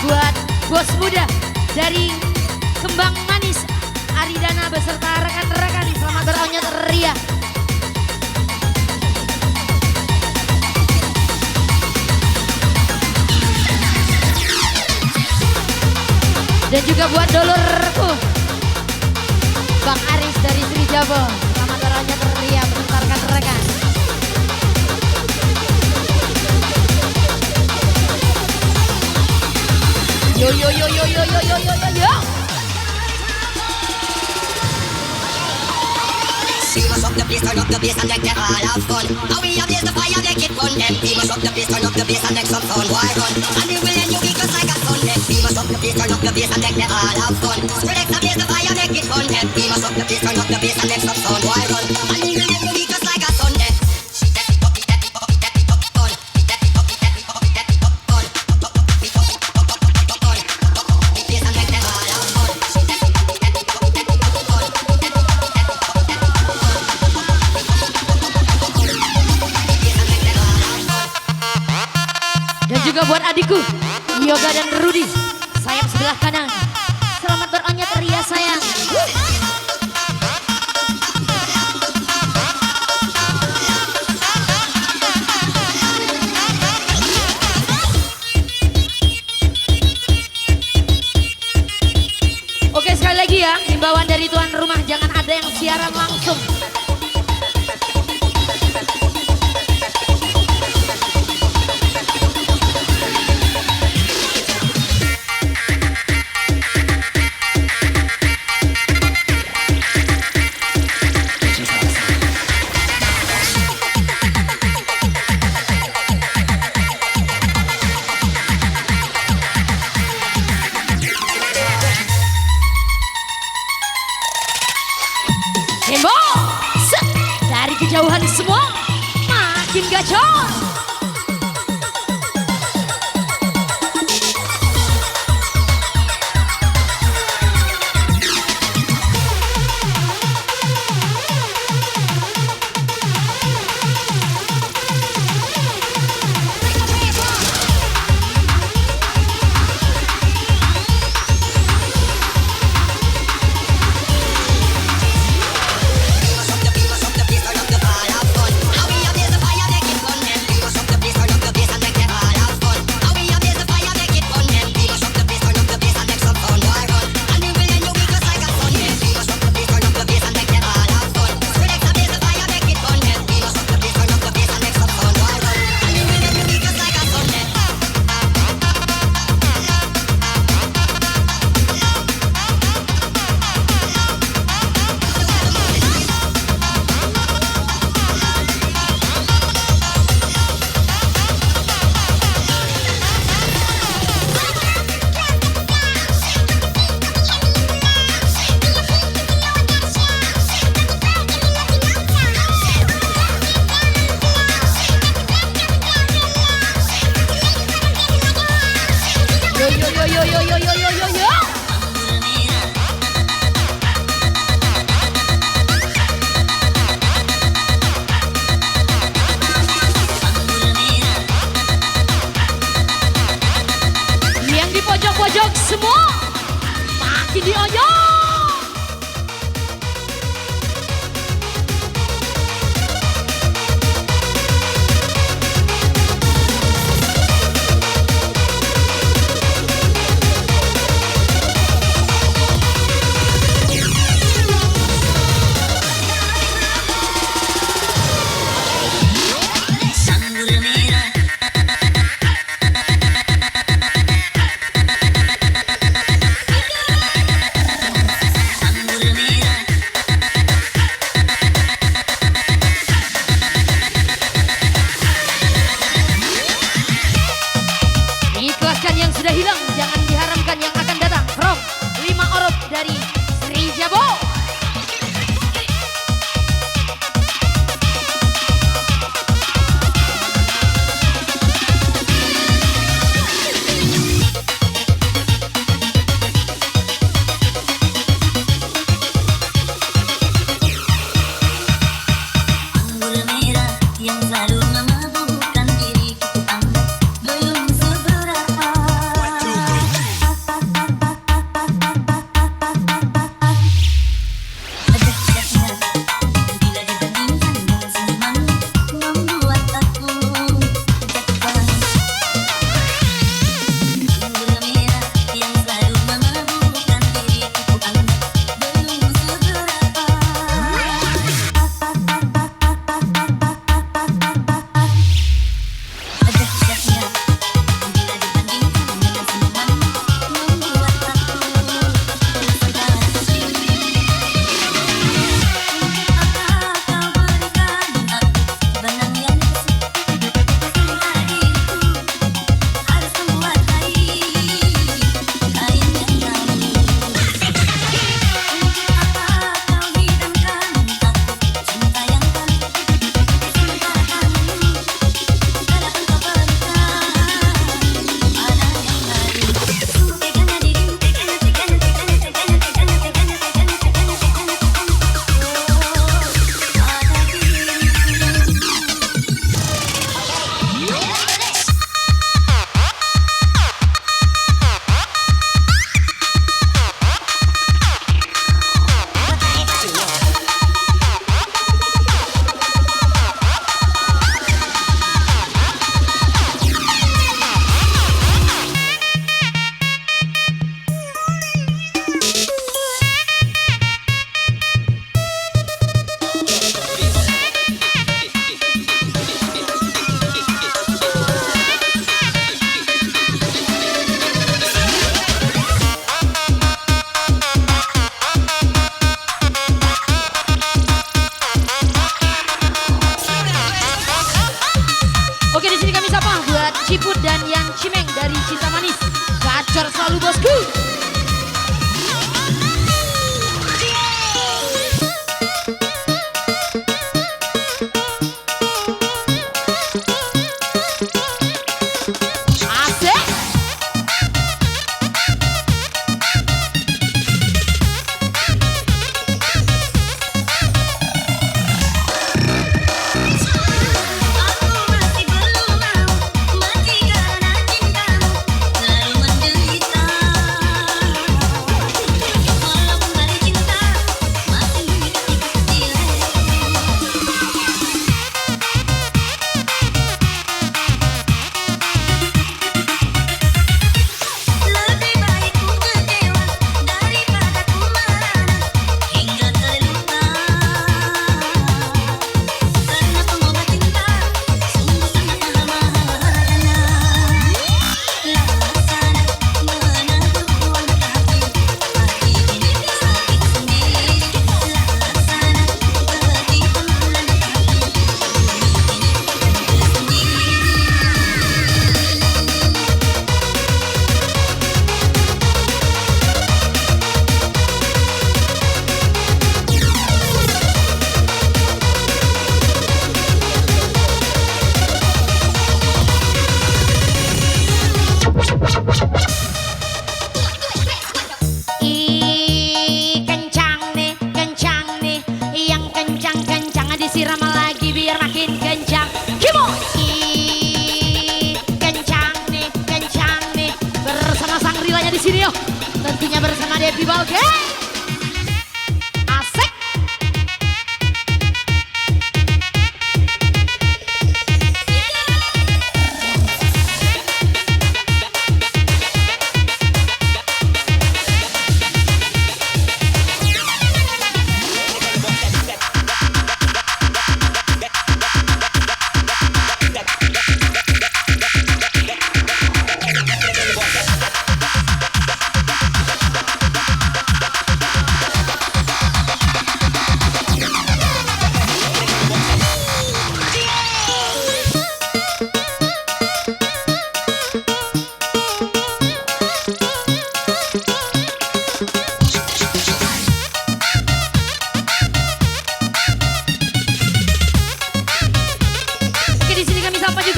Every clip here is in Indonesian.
buat bos muda dari Kembang Manis Aridana beserta rekan-rekan, selamat beronyot ria. Dan juga buat dulurku Bang Aris dari Sri Jabo, selamat beronyot ria beserta rekan-rekan. Yo yo yo yo yo yo yo yo yo yo. We must up the place, turn up the bass and make them all have fun. How we ablaze the fire, make it fun. Then we must up the place, turn up the bass and make some fun. Why run? And we will end you weak just like a sun. Then we must up the place, turn up the bass and make them all have fun. Spread ablaze the fire, make it fun. Then we must up the place, turn up the bass and make some fun. Why run? And we will end you weak just like a sun. Then juga buat adikku Yoga dan Rudi, sayang sebelah kanan, selamat beronyot ria sayang. Oke, sekali lagi ya, himbauan dari tuan rumah, jangan ada yang siaran langsung. Dari kejauhan semua makin gacor. sehat selalu bosku. Asik. Disiram lagi biar makin kencang. Kimo. Kencang nih bersama sang rilanya di sini yo. Tentunya bersama Devi Balke. Asik.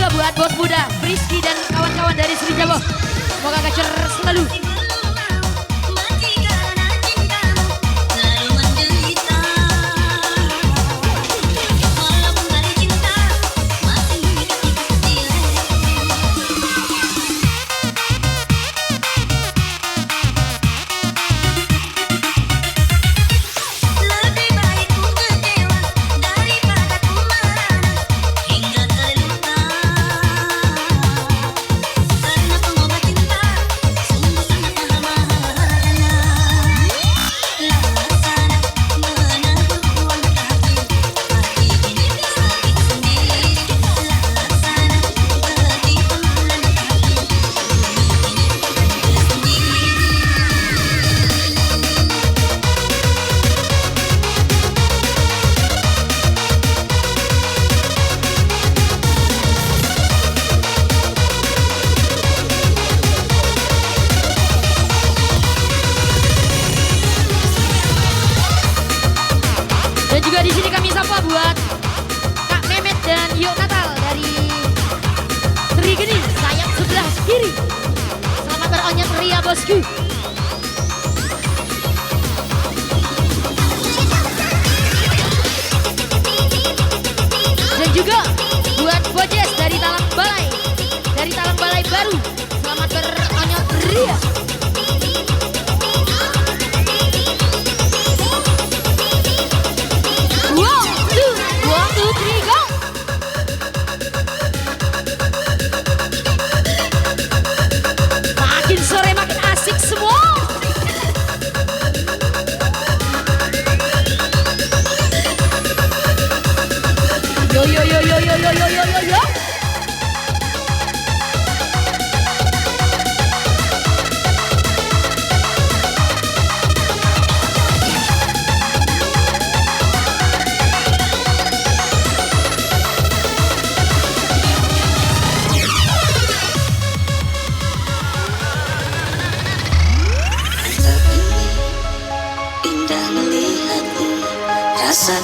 Buat bos muda, Rizky dan kawan-kawan dari Sri Jabo. Semoga gacor selalu. Dan juga di sini kami sapa buat Kak Memet dan Yuk Natal dari Trigeni sayap sebelah kiri. Selamat beronyet ria bosku. Dan juga buat Bojes dari Talang Balai baru. Selamat beronyet ria. Makin sore makin asik semua. Yo yo yo yo yo yo yo yo yo yo.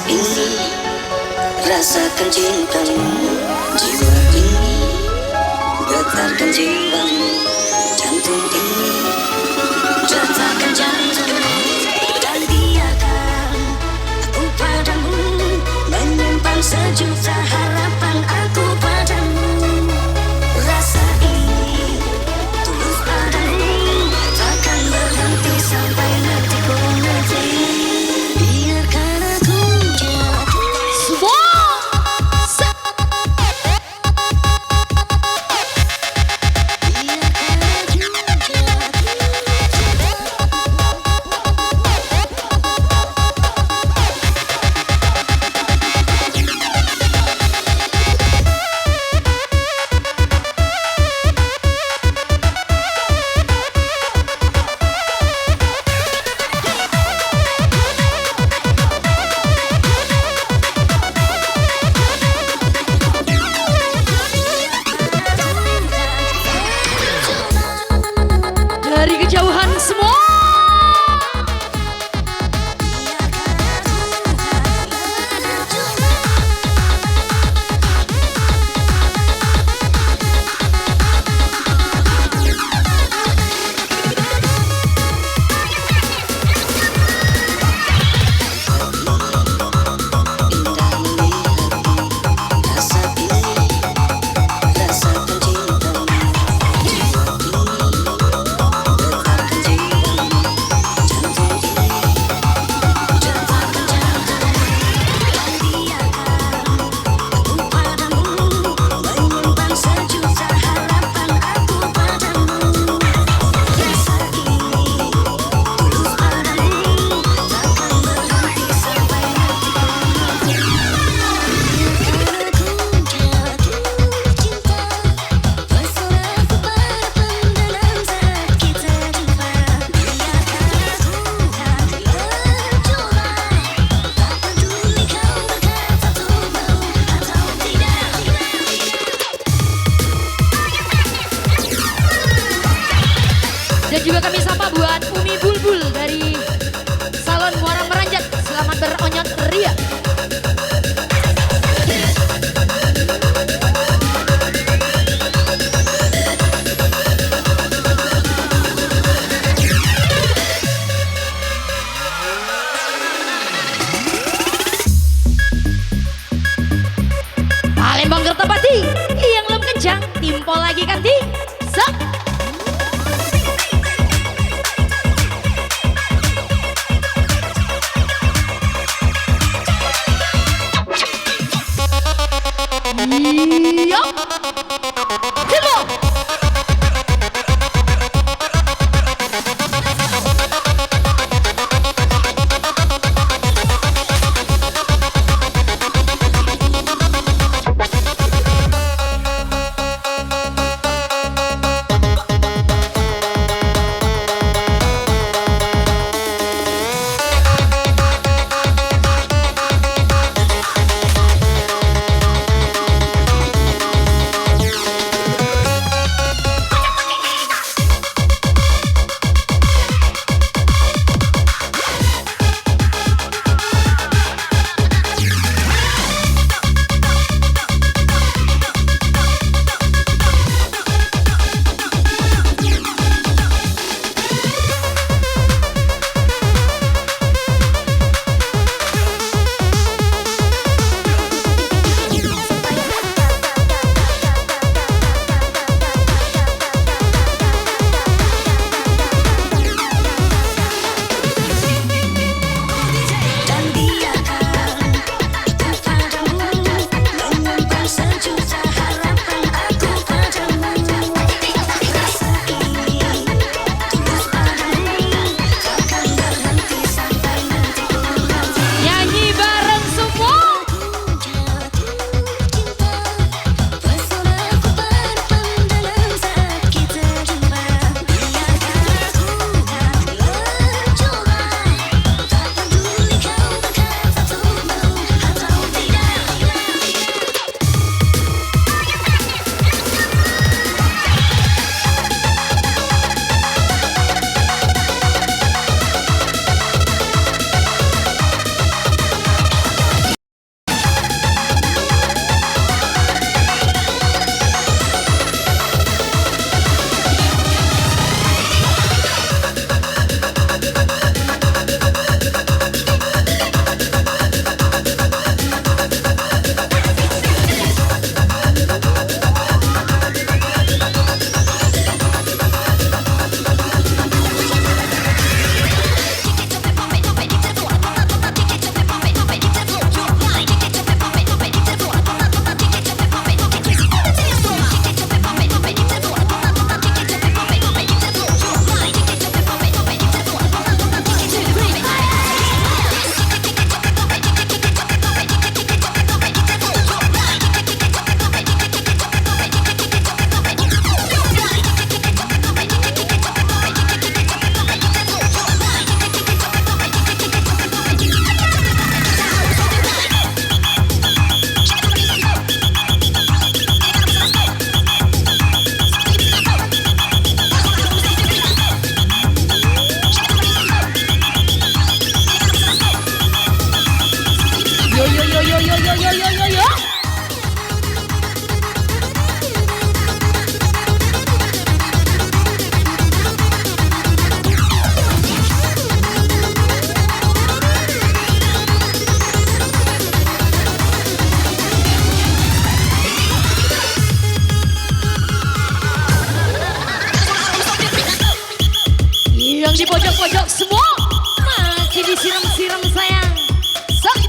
ini rasakan cintamu, jiwa ini getarkan jiwamu, jantung ini detakkan jantungmu, dan biarkan aku padamu menyimpan sejuta harapan aku padamu. Rasa ini tulus padamu, takkan berhenti sampai nanti ku nanti. Biarkan aku jatuh. Semua. Dari kejauhan semua. Dan juga kami sapa buat Umi Bulbul dari Salon Muara Meranjat. Selamat beronyot ria. Palembang Kertopati yang belum kencang, timpol lagi kan di sok. Iya. Hilo. yo yo yo yo yo yo yo. Yang di pojok-pojok semua masih disiram-siram sayang. Sok.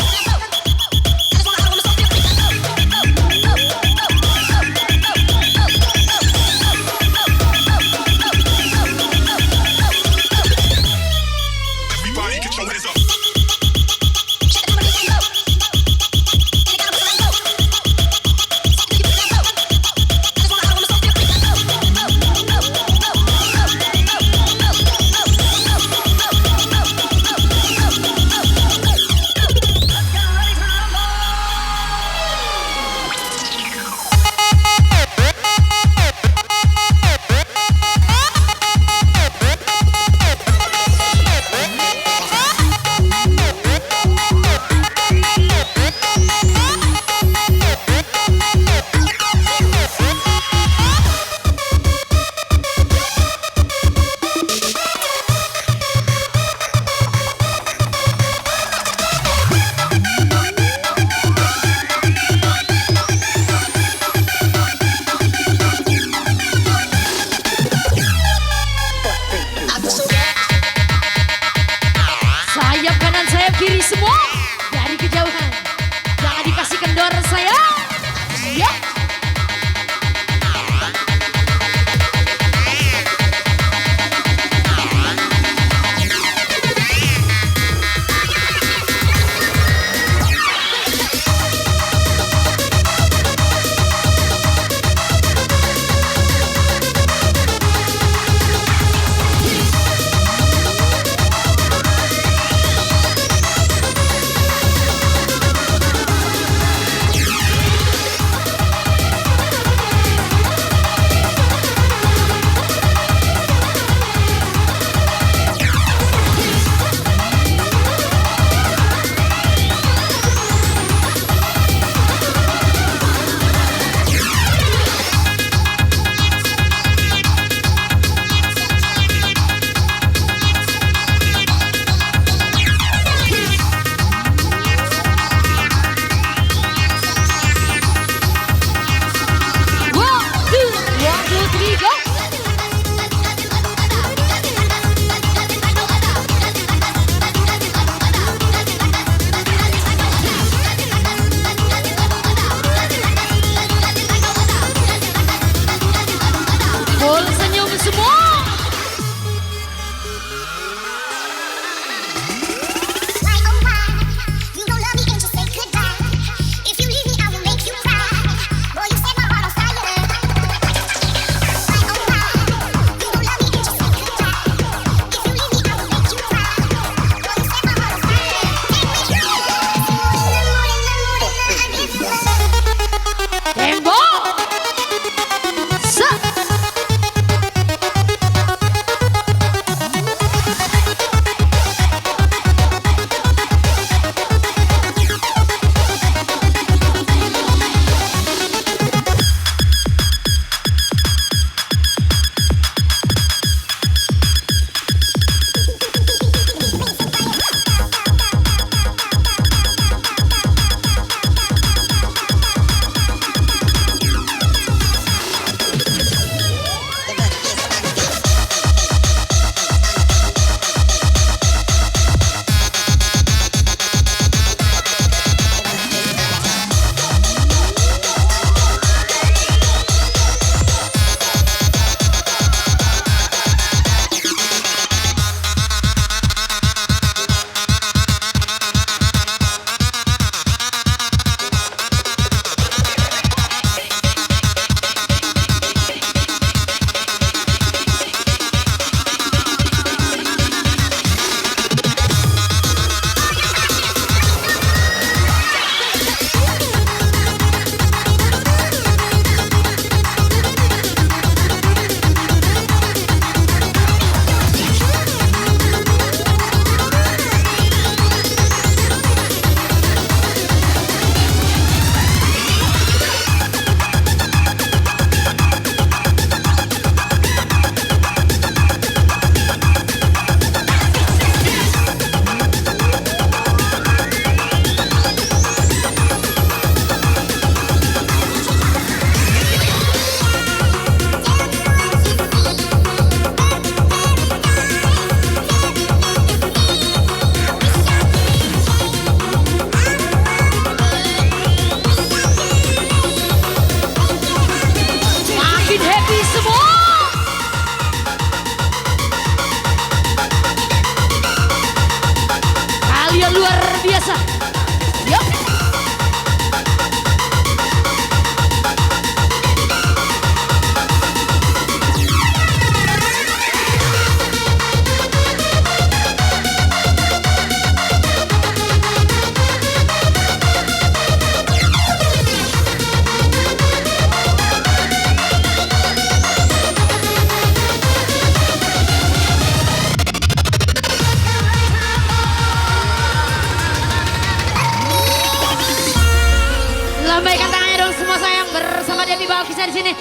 Lambaikan tangannya dong semua sayang bersama Debbie Balkisah di sini.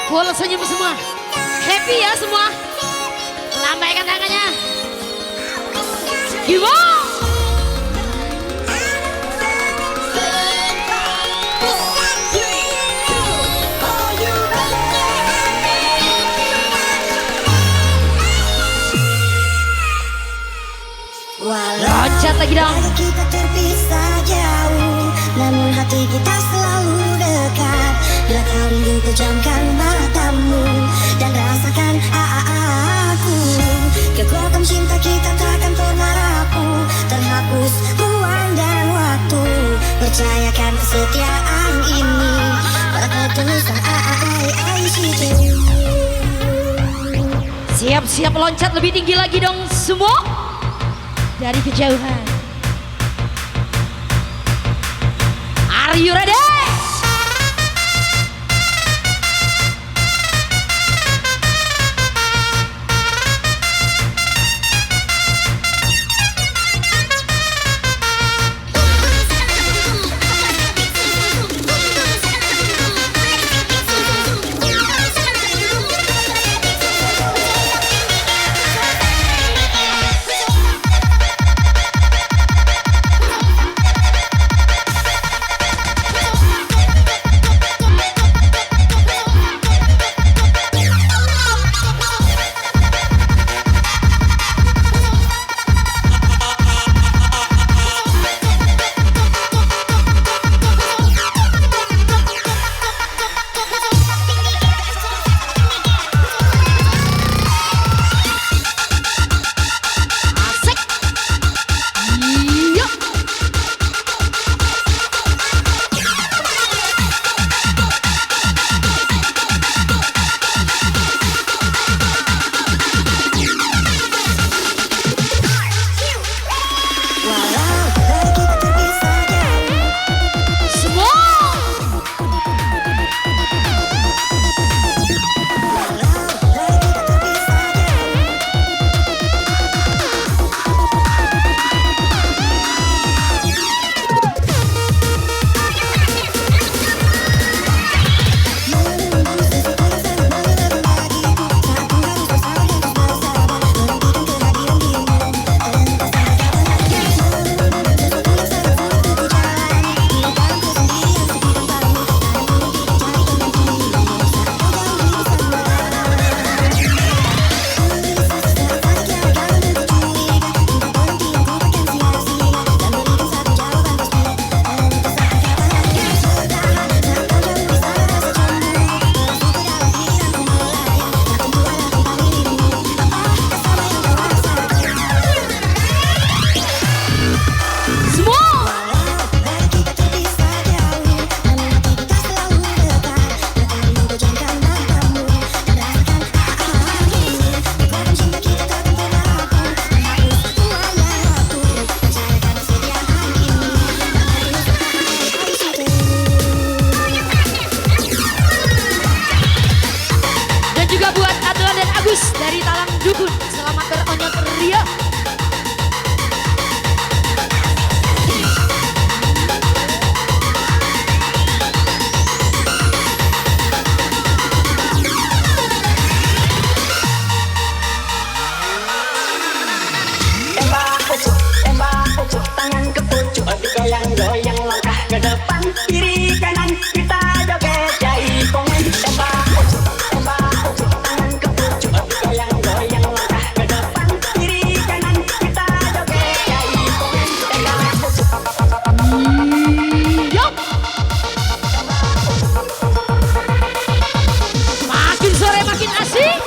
Full senyum semua. Happy ya semua. Lambaikan tangannya. Gimana? Loncat lagi dong. Kita terpisah jauh, namun hati kita selalu dekat. Bila kau rindu pejamkan matamu dan rasakan aku. Kekuatan cinta kita takkan pernah rapuh, terhapus ruang dan waktu. Percayakan kesetiaan ini pada ketulusan Siap-siap loncat lebih tinggi lagi dong semua. Dari kejauhan. Are you ready? Dari Talang Dukun, selamat beronyot ria. Tangan ke pucuk, goyang-goyang langkah ke depan, kiri kanan kita joget jai kongen. Tembak pucuk, tangan ke pucuk, goyang-goyang langkah ke depan, kiri kanan kita joget jai kongen. Tembak pucuk. Yup. Makin sore makin asik.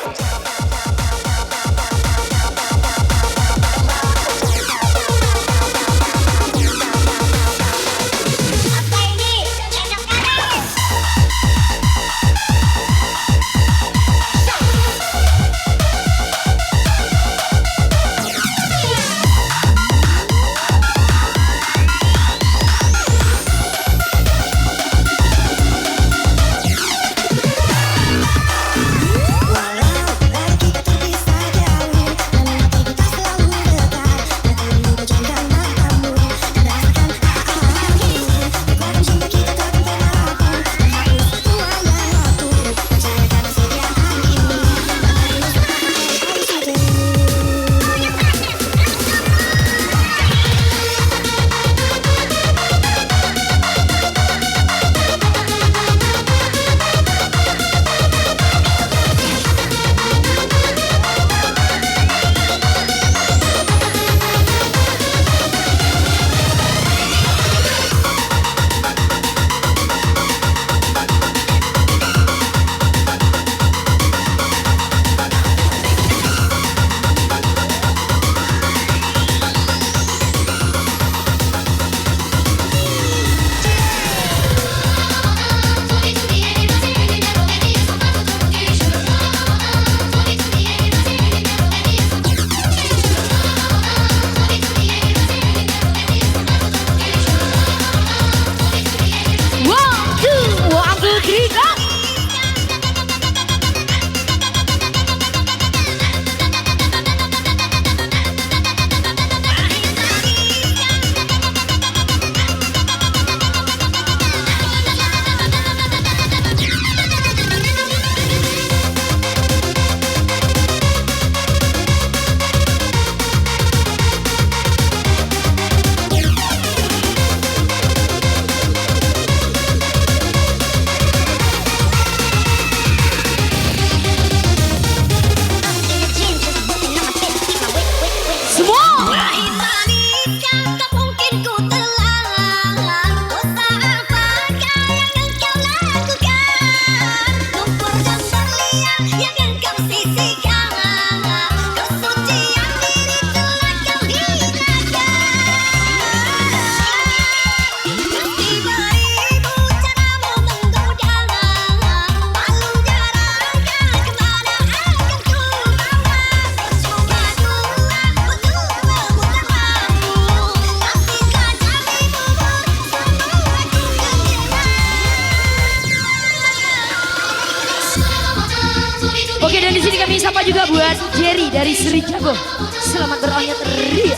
sini kami sapa juga buat Jerry dari Sri Jago. Selamat beronyet ria.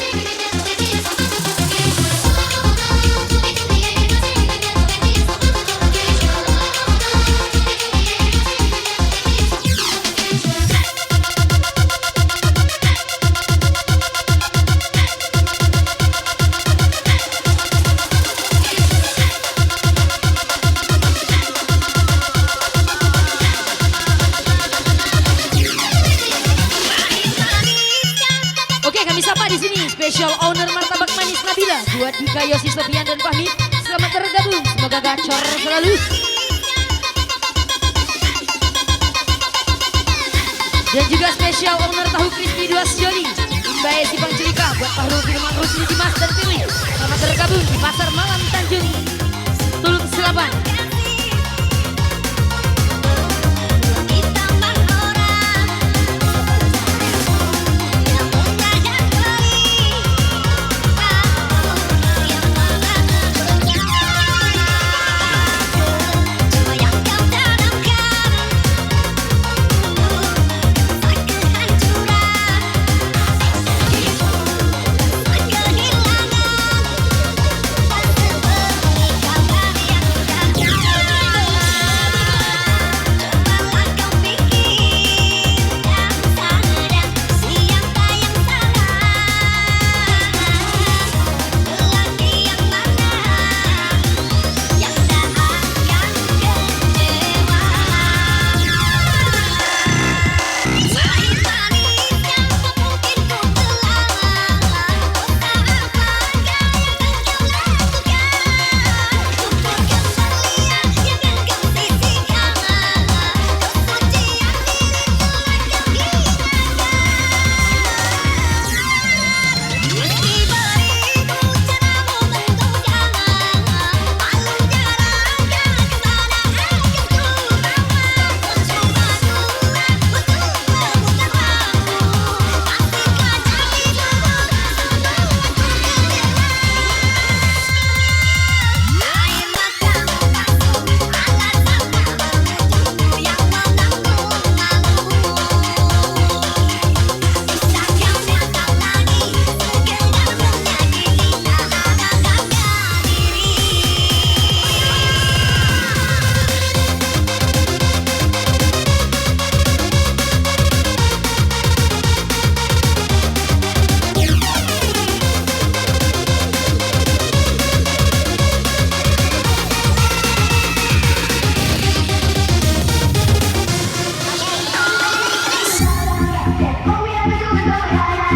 Kami sapa di sini special owner martabak manis Nabila buat Dika, Yosi, Sofian dan Fahmi. Selamat bergabung, semoga gacor selalu. Dan juga special owner tahu crispy 2 Joli Mbak Esi Bang Celika buat Fahrul, Firman, Rusli, Dimas dan Firly. Selamat bergabung di Pasar Malam Tanjung Tuluk Selaban.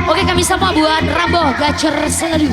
Oke, kami sapa buat Rambo gacor selalu.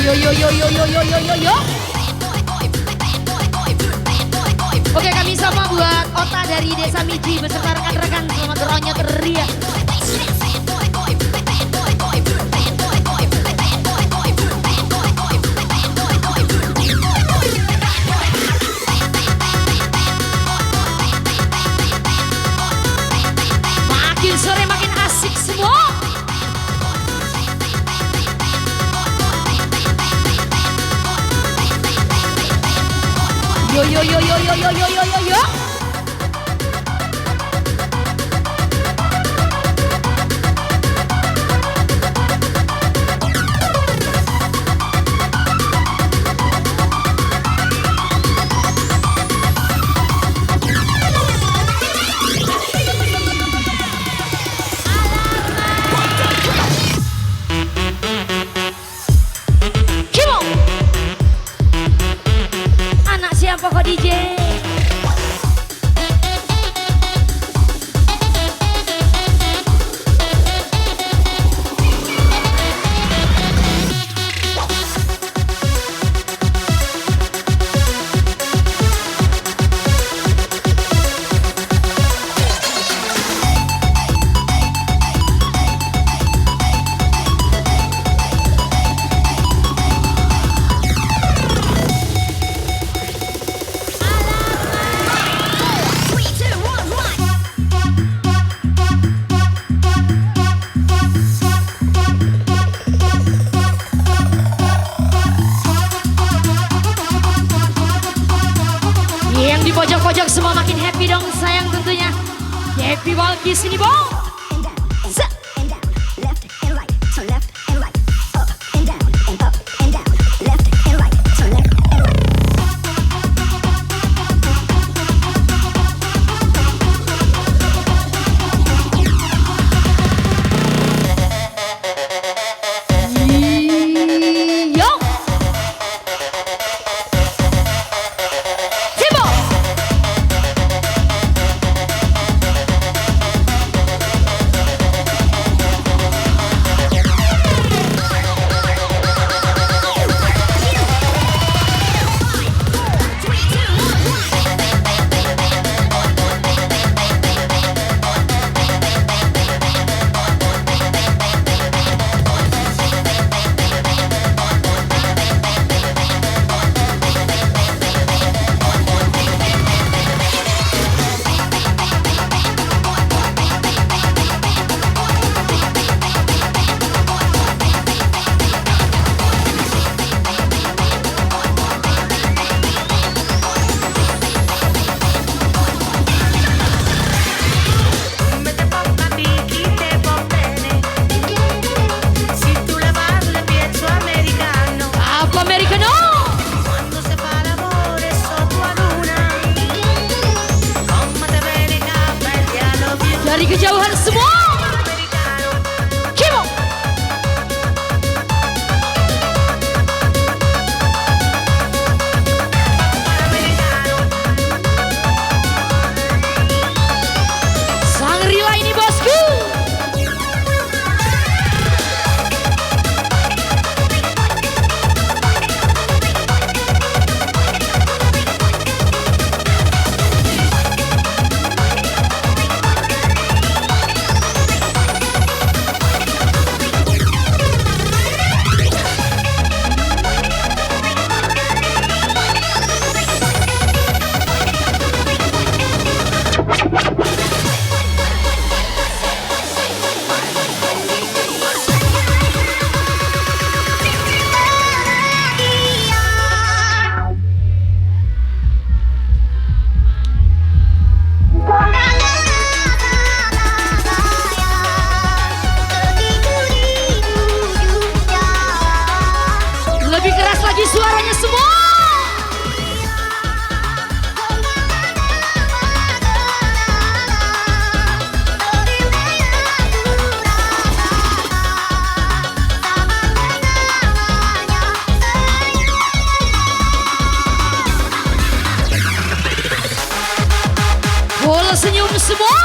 yo yo yo yo yo yo yo yo yo. Oke, kami sama buat Ota dari Desa Miji beserta rekan-rekan, selamat beronyot ria. Makin sore makin asik semua. Yo yo yo yo yo yo yo yo yo yo. Pokok DJ. Yang di pojok-pojok semua makin happy dong sayang tentunya. Happy Walkie sini bong. Dari kejauhan semua. Kimo. Shangri-La ini bosku. Lebih keras lagi suaranya semua. Bola senyum semua.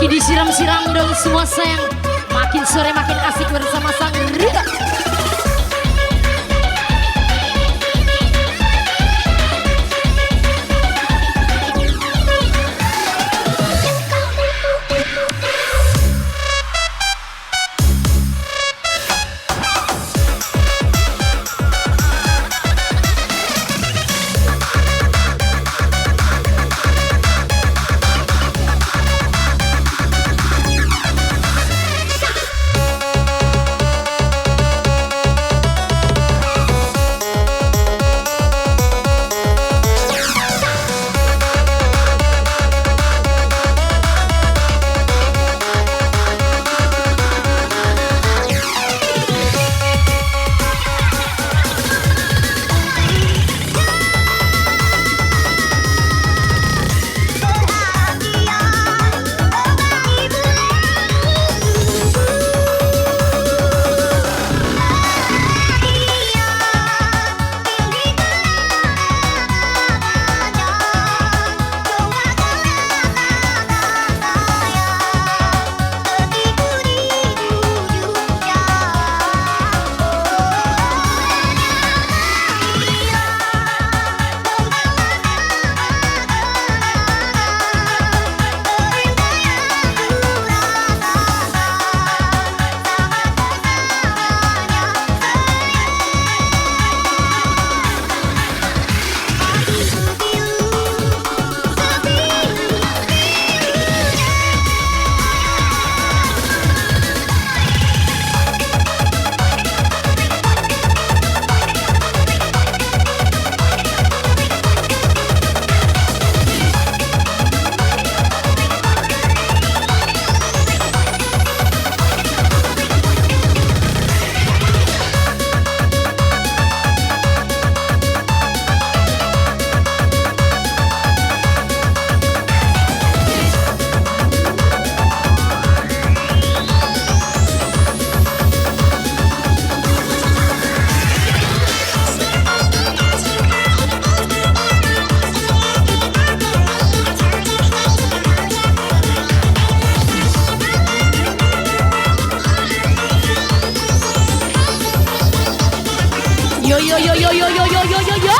Meski disiram-siram dong semua sayang, makin sore makin asik bersama sang Rita. Yo yo yo yo yo yo yo yo yo yo.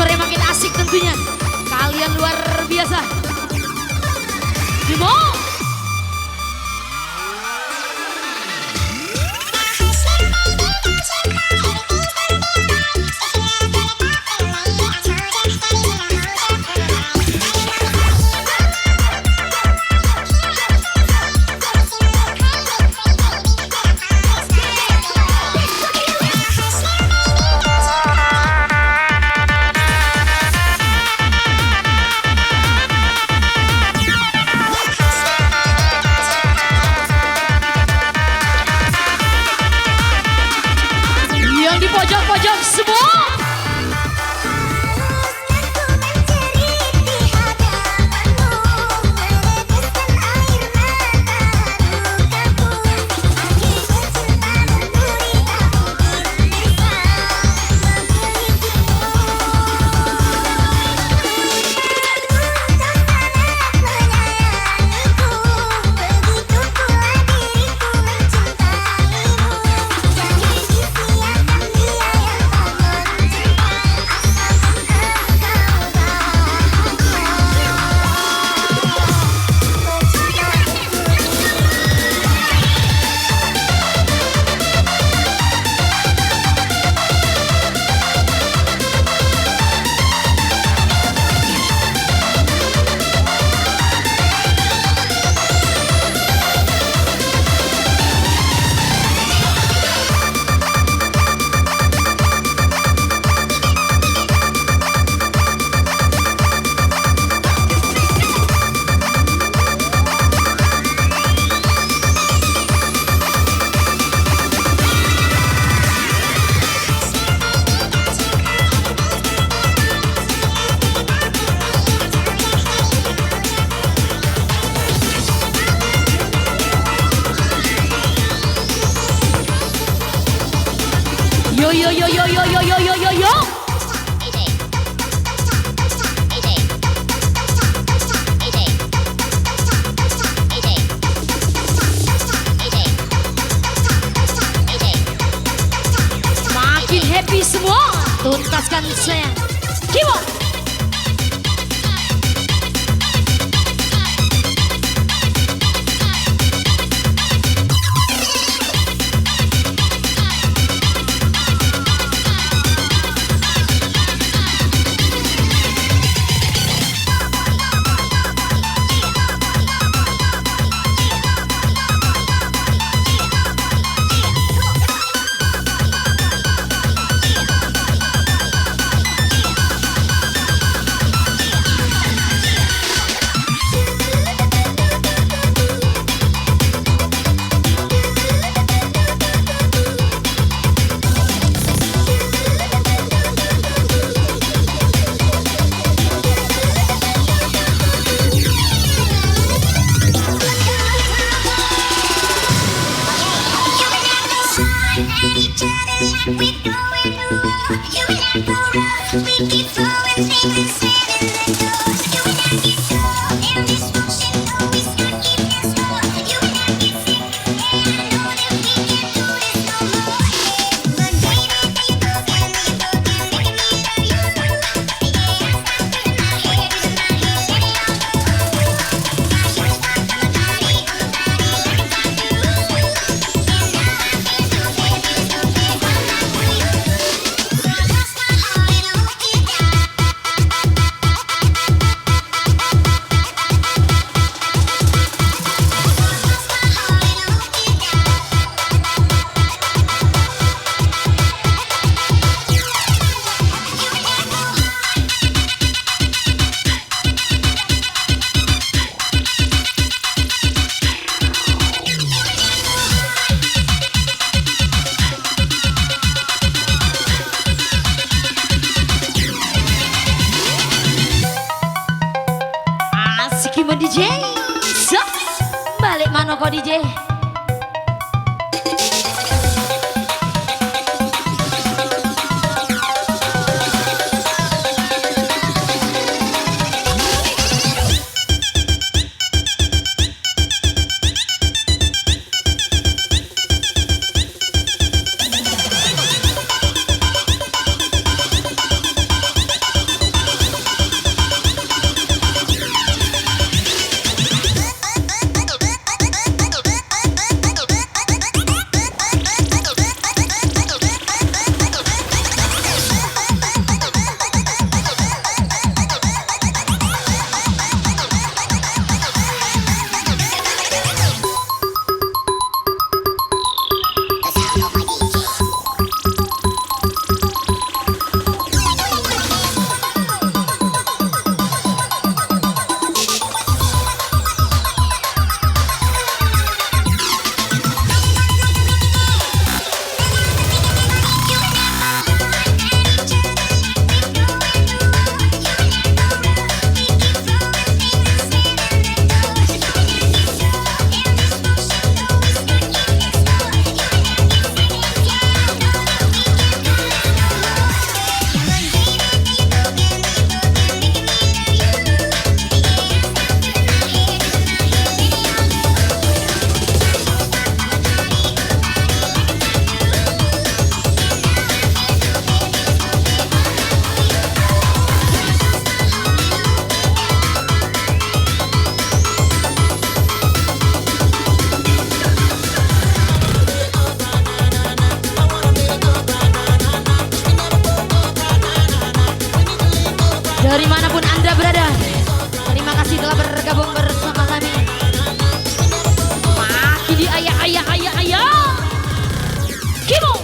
Suaranya makin asik tentunya. Kalian luar biasa. Bimo. Yang di pojok-pojok semua. Yo yo yo yo yo yo yo yo yo yo. Makin happy semua. Tuntaskan saya. Kimo. DJ, so balik mana kok DJ? Dari manapun Anda berada, terima kasih telah bergabung bersama kami. Maki di ayah. Kimo.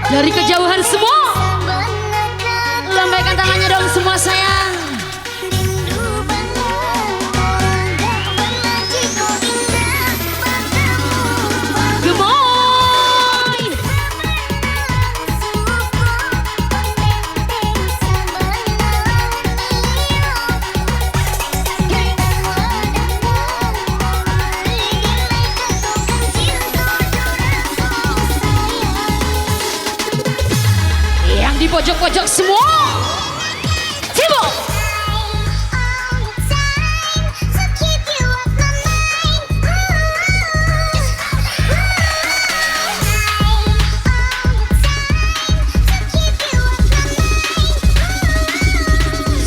Dari kejauhan semua, lambaikan tangannya dong semua sayang. Gemoy. Yang di pojok-pojok semua, Timo.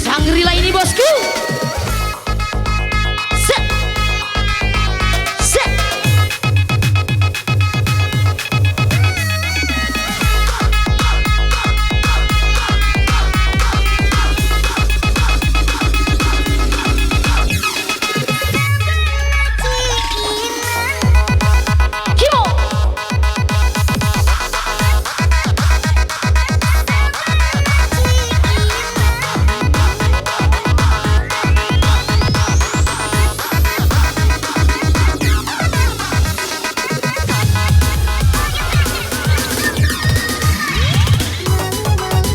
Sangrila ini bosku. Set. Set. Kimo.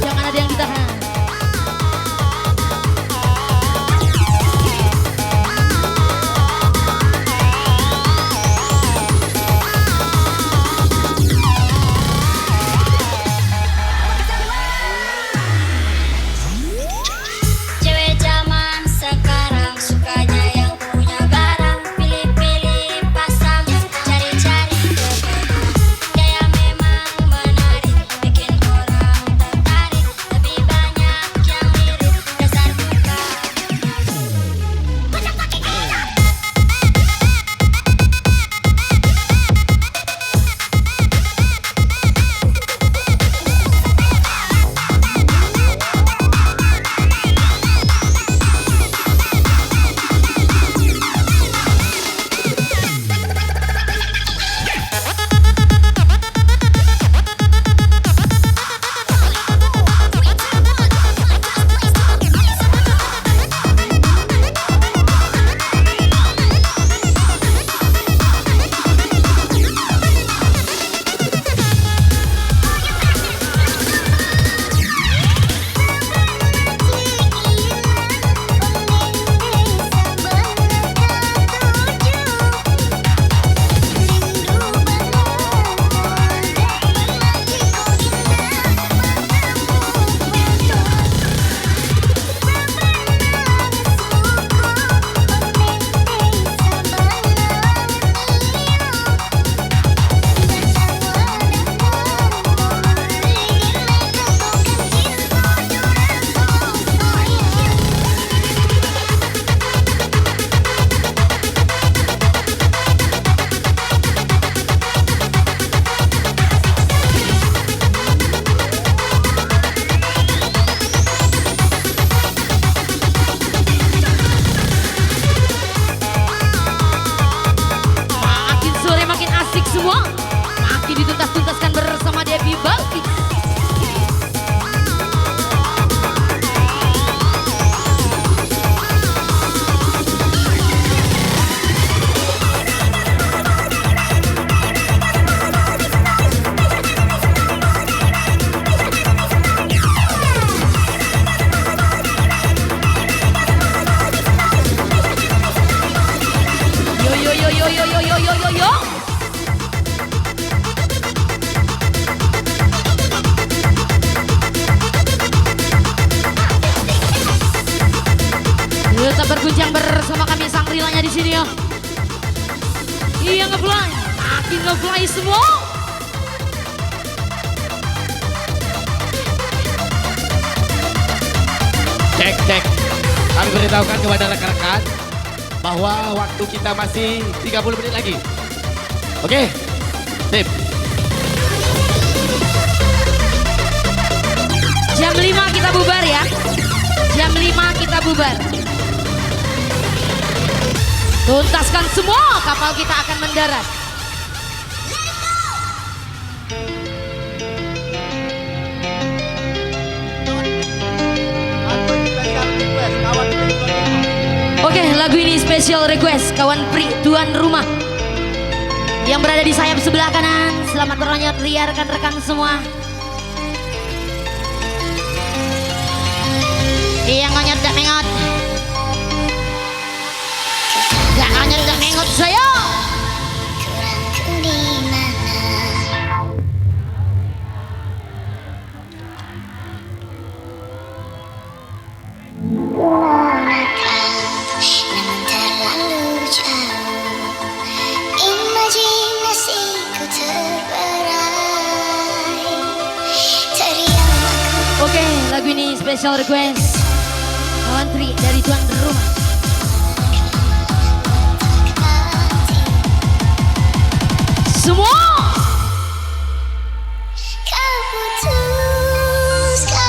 Jangan ada yang ditahan. Cewek zaman sekarang sukanya yang punya barang, pilih-pilih pasangan, cari-cari kebenaran. Gaya memang menarik, bikin orang tertarik, tapi banyak yang mirip, dasar bukan. Makin sore makin asik semua. Makin dituntas-tuntaskan bersama Debbie Balkis. Yo yo yo yo yo yo di sini ya. Iya ngefly, makin ngefly semua. Cek. Kami beritahukan kepada rekan-rekan bahwa waktu kita masih 30 menit lagi. Oke, sip. Jam 5 kita bubar ya. Jam 5 kita bubar. Tuntaskan semua, kapal kita akan mendarat. Oke, lagu ini special request kawan Pri tuan rumah yang berada di sayap sebelah kanan. Selamat beronyot ria rekan-rekan semua. Yang ngonyot gak mengot. Gak ngonyot gak mengot saya. Oke, lagu ini special request kawan Tri dari tuan rumah. Semua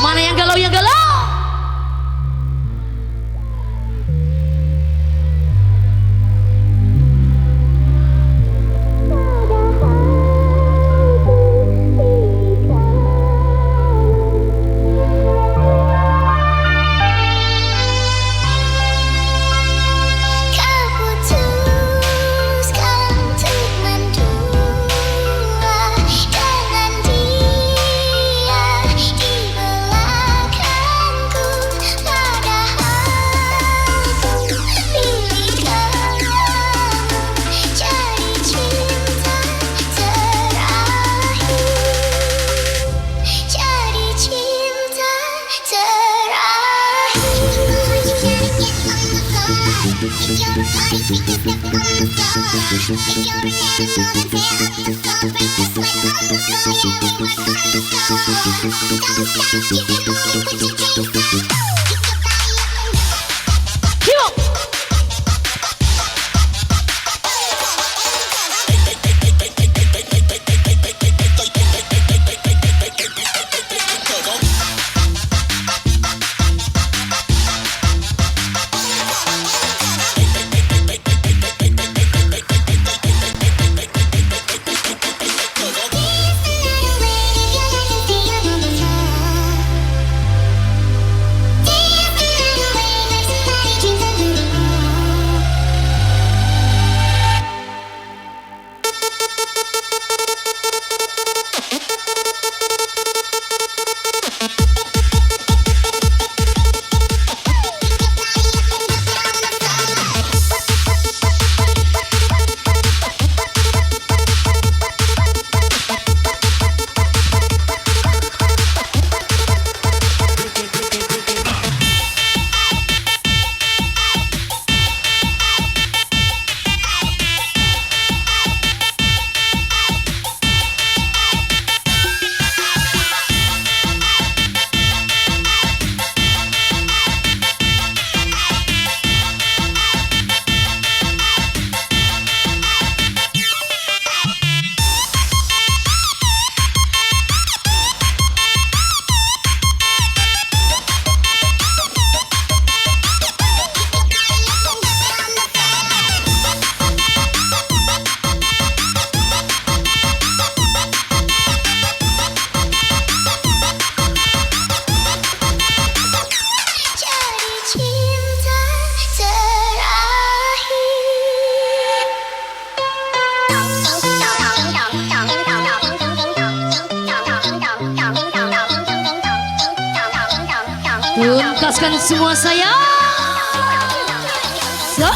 mana yang galau yang galau. Tuntaskan semua saya. So.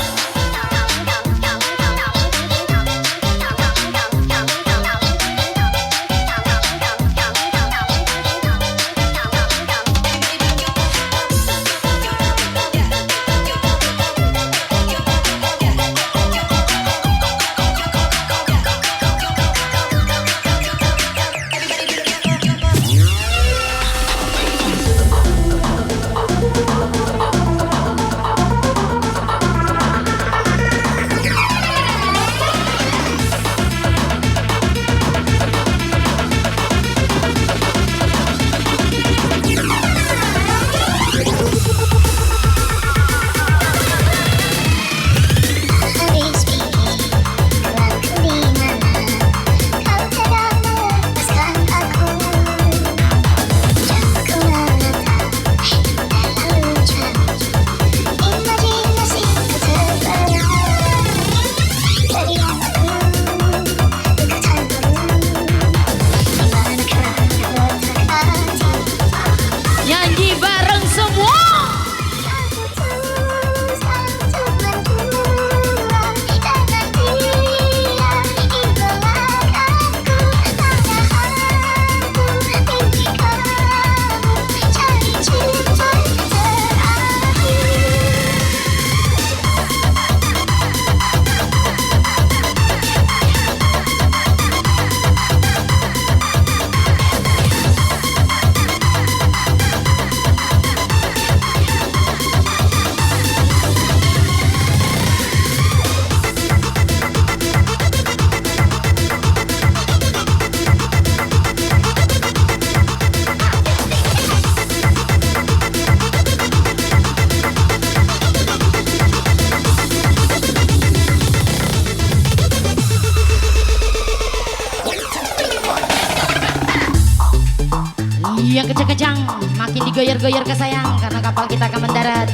yang kejang-kejang, makin digoyar-goyar ke sayang karena kapal kita akan mendarat.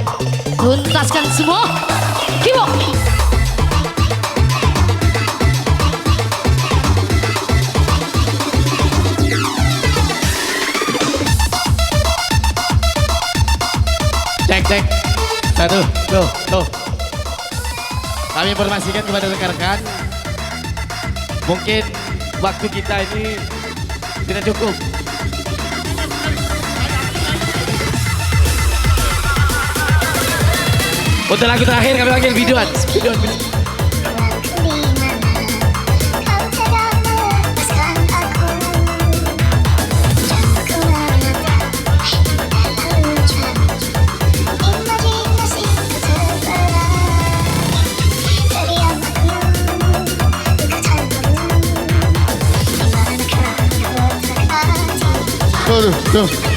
Tuntaskan semua. Kibo. Cek cek. Satu, tuh. Kami informasikan kepada rekan-rekan, mungkin waktu kita ini tidak cukup. Untuk lagu terakhir kami panggil videoan. Tuh.